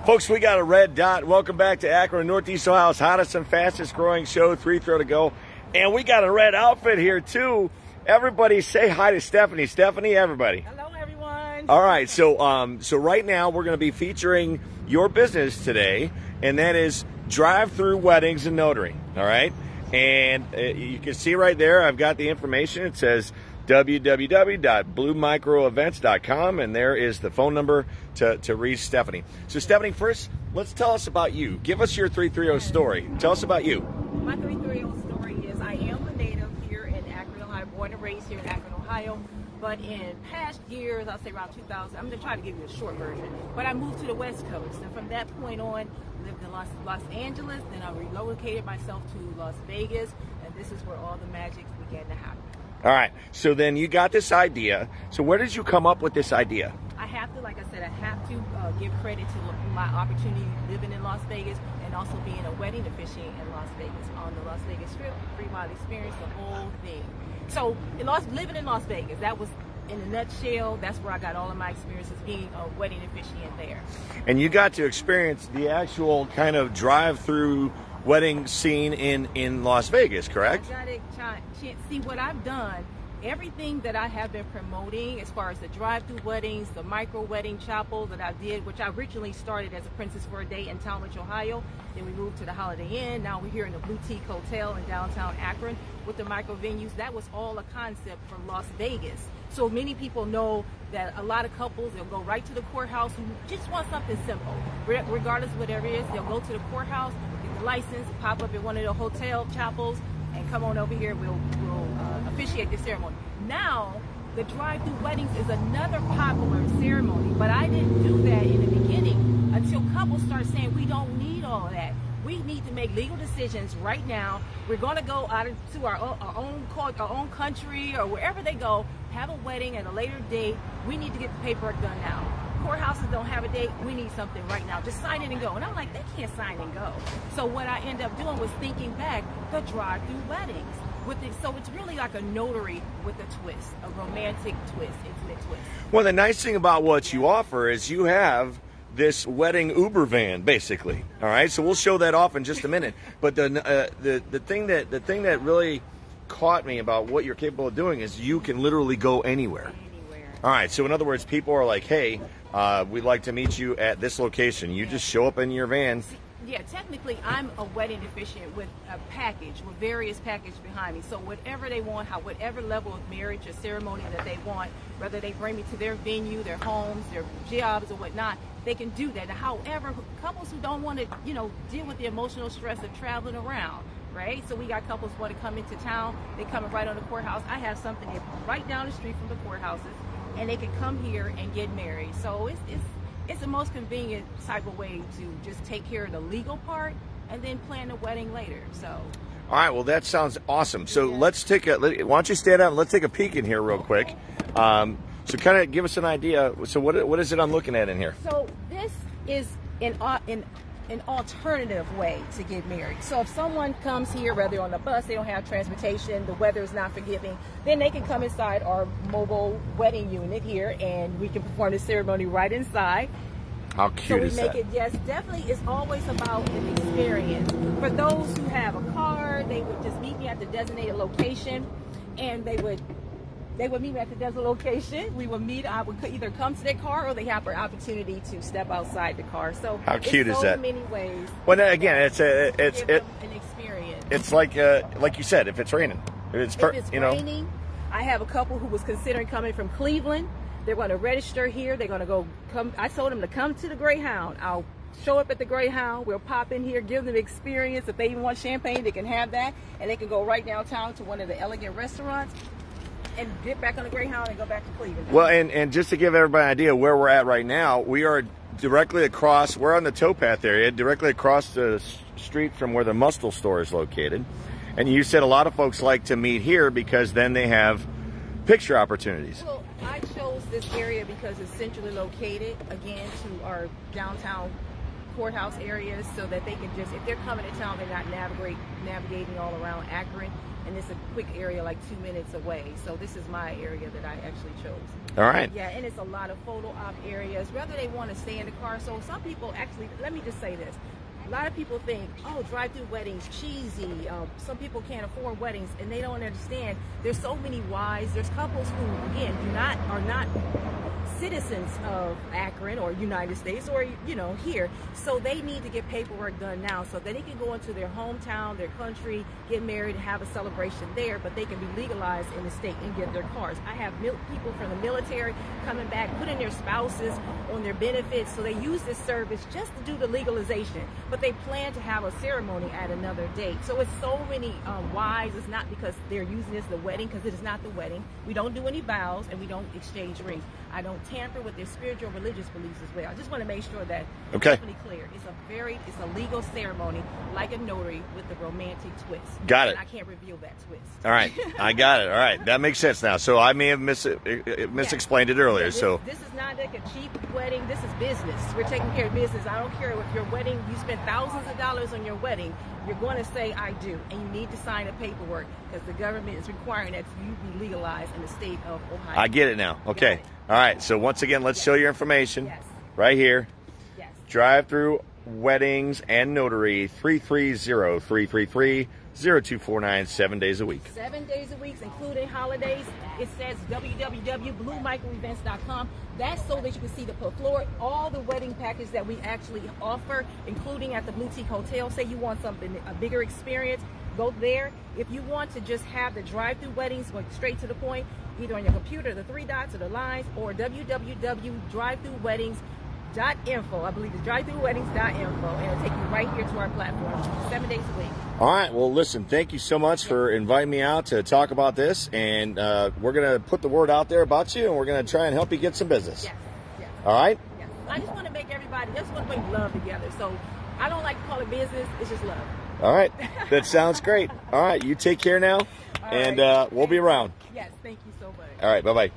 Folks, we got a red dot. Welcome back to Akron, Northeast Ohio's hottest and fastest growing show, 3 Throw to Go. And we got a red outfit here, too. Everybody say hi to Stephanie. Stephanie, everybody. Hello, everyone. All right, so right now we're going to be featuring your business today, and that is Drive-Thru Weddings and Notary, all right? And you can see right there, I've got the information. It says www.bluemicroevents.com, and there is the phone number to reach Stephanie. So, Stephanie, first, let's tell us about you. Give us your 330 story. Tell us about you. My 330 story is I am a native here in Akron, Ohio, born and raised here in Akron, Ohio. But in past years, I'll say around 2000, I'm going to try to give you a short version, but I moved to the West Coast. And from that point on, lived in Los Angeles, then I relocated myself to Las Vegas, and this is where all the magic began to happen. All right, so then you got this idea. So where did you come up with this idea? I have to, like I said, I have to give credit to my opportunity living in Las Vegas and also being a wedding officiant in Las Vegas on the Las Vegas Strip, 3 Mile Experience, the whole thing. So living in Las Vegas, that was, in a nutshell, that's where I got all of my experiences being a wedding officiant there. And you got to experience the actual kind of drive-through wedding scene in Las Vegas, correct? I got to see what I've done. Everything that I have been promoting as far as the drive-through weddings, the micro wedding chapel that I did, which I originally started as a Princess for a Day in Talmadge, Ohio. Then we moved to the Holiday Inn. Now we're here in the Boutique Hotel in downtown Akron with the micro venues. That was all a concept from Las Vegas. So many people know that a lot of couples, they'll go right to the courthouse who just want something simple. Regardless of whatever it is, they'll go to the courthouse, get the license, pop up at one of the hotel chapels, and come on over here, we'll officiate the ceremony. Now, the drive-through weddings is another popular ceremony, but I didn't do that in the beginning until couples start saying we don't need all of that. We need to make legal decisions right now. We're going to go out to our own country or wherever they go, have a wedding at a later date. We need to get the paperwork done now. Courthouses don't have a date. We need something right now. Just sign it and go. And I'm like, they can't sign and go. So what I end up doing was thinking back the drive-through weddings. So it's really like a notary with a twist, a romantic twist, intimate twist. Well, the nice thing about what you offer is you have this wedding Uber van, basically. All right, so we'll show that off in just a minute. But the thing that really caught me about what you're capable of doing is you can literally go anywhere. All right, so in other words, people are like, hey, we'd like to meet you at this location. You just show up in your van. Yeah, technically, I'm a wedding officiant with a package, with various packages behind me. So whatever they want, whatever level of marriage or ceremony that they want, whether they bring me to their venue, their homes, their jobs or whatnot, they can do that. However, couples who don't want to, deal with the emotional stress of traveling around, right? So we got couples who want to come into town. They come right on the courthouse. I have something right down the street from the courthouses, and they can come here and get married. So it's the most convenient type of way to just take care of the legal part and then plan the wedding later. So. All right, well, that sounds awesome. So let's why don't you stand out and let's take a peek in here real quick. So kind of give us an idea. So what is it I'm looking at in here? So this is an alternative way to get married. So if someone comes here, whether on the bus, they don't have transportation, the weather is not forgiving, then they can come inside our mobile wedding unit here and we can perform the ceremony right inside. How cute is that? So we make it, yes, definitely, it's always about an experience. For those who have a car, they would just meet me at the designated location, and they would meet me at the designated location. We would meet. I would either come to their car or they have an opportunity to step outside the car. So how cute is that? So many ways. Well, again, it's an experience. It's like you said, if it's raining, if it's raining. I have a couple who was considering coming from Cleveland. They're going to register here. They're going to come. I told them to come to the Greyhound. I'll show up at the Greyhound. We'll pop in here, give them experience. If they even want champagne, they can have that. And they can go right downtown to one of the elegant restaurants and get back on the Greyhound and go back to Cleveland. Well, and just to give everybody an idea where we're at right now, we are directly across, we're on the towpath area, directly across the street from where the Mustel store is located. And you said a lot of folks like to meet here because then they have picture opportunities. Well, I chose this area because it's centrally located, again, to our downtown courthouse areas so that they can just, if they're coming to town, they're not navigating all around Akron. And it's a quick area, like 2 minutes away. So this is my area that I actually chose. All right. Yeah, and it's a lot of photo op areas, whether they want to stay in the car. So some people actually, let me just say this. A lot of people think, oh, drive-through weddings, cheesy. Some people can't afford weddings, and they don't understand. There's so many whys. There's couples who, again, are not citizens of Akron or United States or, here. So they need to get paperwork done now so that they can go into their hometown, their country, get married and have a celebration there, but they can be legalized in the state and get their cars. I have people from the military coming back, putting their spouses on their benefits, so they use this service just to do the legalization, but they plan to have a ceremony at another date. So it's so many whys. It's not because they're using this the wedding, because it is not the wedding. We don't do any vows and we don't exchange rings. I don't tamper with their spiritual religious beliefs as well. I just want to make sure that it's definitely clear. It's a legal ceremony, like a notary, with the romantic twist. Got it. And I can't reveal that twist. All right, I got it. All right, that makes sense now. So I may have misexplained it earlier. Yeah, this is not like a cheap wedding. This is business. We're taking care of business. I don't care if your wedding, you spend thousands of dollars on your wedding, you're going to say I do, and you need to sign the paperwork because the government is requiring that you be legalized in the state of Ohio. I get it now. Okay. All right. So once again, let's show your information right here. Yes. Drive-through weddings and notary 330-333-0249, 7 days a week. 7 days a week, including holidays. It says www.bluemicroevents.com. That's so that you can see the floor, all the wedding package that we actually offer, including at the Boutique Hotel. Say you want something, a bigger experience, go there. If you want to just have the drive-through weddings, go straight to the point, either on your computer, the three dots or the lines, or www.drivethroughweddings.info. I believe it's drivethroughweddings.info, and it'll take you right here to our platform 7 days a week. All right. Well, listen, thank you so much for inviting me out to talk about this, and we're going to put the word out there about you, and we're going to try and help you get some business. Yes. Yes. All right? Yes. I just want to make everybody, I just want to bring love together. So I don't like to call it business. It's just love. All right. That sounds great. All right. You take care now, and we'll be around. Yes. Thank you so much. All right. Bye-bye.